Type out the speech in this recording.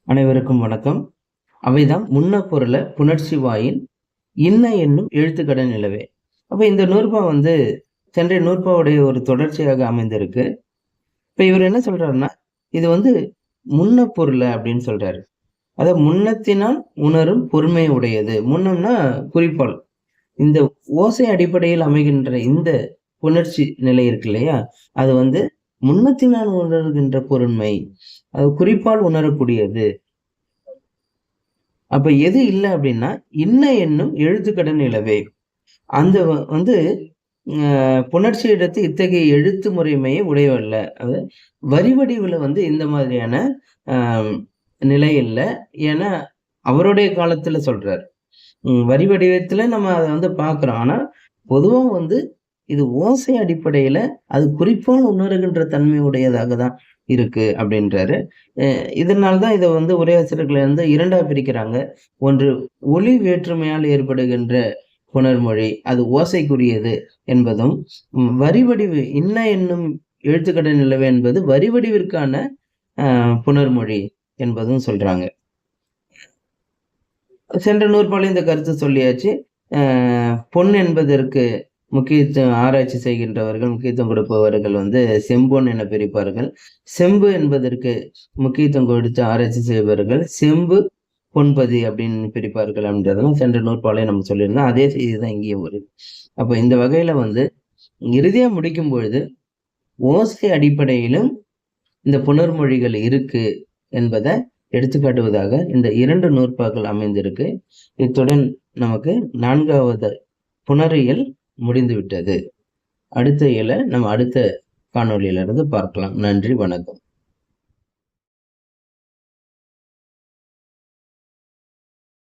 அனைவருக்கும் வணக்கம். அவைதான் முன்ன பொருள புணர்ச்சி வாயின் இன்ன என்னும் எழுத்துக்கடன் நிலவே. அப்ப இந்த நூற்பா சென்ற நூற்பாவுடைய ஒரு தொடர்ச்சியாக அமைந்திருக்கு. இப்ப இவர் என்ன சொல்றாருன்னா, இது முன்ன பொருள அப்படின்னு சொல்றாரு. அதாவது முன்னத்தினால் உணரும் பொறுமை உடையது. முன்னம்னா குறிப்பால். இந்த ஓசை அடிப்படையில் அமைகின்ற இந்த புணர்ச்சி நிலை இருக்கு இல்லையா? அது முன்னத்தினால் உணர்கின்ற பொருண்மை. அது குறிப்பால் உணரக்கூடியது. அப்ப எது இல்லை அப்படின்னா, இன்ன என்னும் எழுத்துக்கடன் நிலவே. அந்த புணர்ச்சி இடத்து இத்தகைய எழுத்து முறைமையை உடையவல்ல. அது வரி வடிவுல இந்த மாதிரியான நிலை இல்லை. ஏன்னா அவருடைய காலத்துல சொல்றாரு. வரி வடிவத்துல நம்ம அதை பார்க்கிறோம். ஆனா பொதுவா இது ஓசை அடிப்படையில அது குறிப்பால் உணர்கின்ற தன்மை உடையதாக தான் இருக்கு அப்படின்றாரு. இதனால்தான் இதை உரையாசிரியர்கள் இரண்டா பிரிக்கிறாங்க. ஒன்று ஒலி வேற்றுமையால் ஏற்படுகின்ற புணர்மொழி, அது ஓசைக்குரியது என்பதும், வரி வடிவு இன்ன என்னும் எழுத்துக்கடை நிலவு என்பது வரி வடிவிற்கான புணர்மொழி என்பதும் சொல்றாங்க. சென்ற நூற்பாலையும் இந்த கருத்து சொல்லியாச்சு. பொன் என்பதற்கு முக்கியத்துவம் ஆராய்ச்சி செய்கின்றவர்கள், முக்கியத்துவம் கொடுப்பவர்கள் செம்பொன் என பிரிப்பார்கள். செம்பு என்பதற்கு முக்கியத்துவம் கொடுத்து ஆராய்ச்சி செய்பவர்கள் செம்பு பொன்பதி அப்படின்னு பிரிப்பார்கள் அப்படின்றதெல்லாம் சென்ற நூற்பாலையும் நம்ம சொல்லியிருந்தோம். அதே செய்திதான் இங்கேயும் வருது. அப்ப இந்த வகையில இறுதியா முடிக்கும் பொழுது ஓசை அடிப்படையிலும் இந்த புணர்மொழிகள் இருக்கு என்பதை எடுத்துக்காட்டுவதாக இந்த 2 நூற்பாக்கள் அமைந்திருக்கு. இத்துடன் நமக்கு 4வது புணரியல் முடிந்து விட்டது. அடுத்த இயலை நம்ம அடுத்த காணொளியிலிருந்து பார்க்கலாம். நன்றி, வணக்கம்.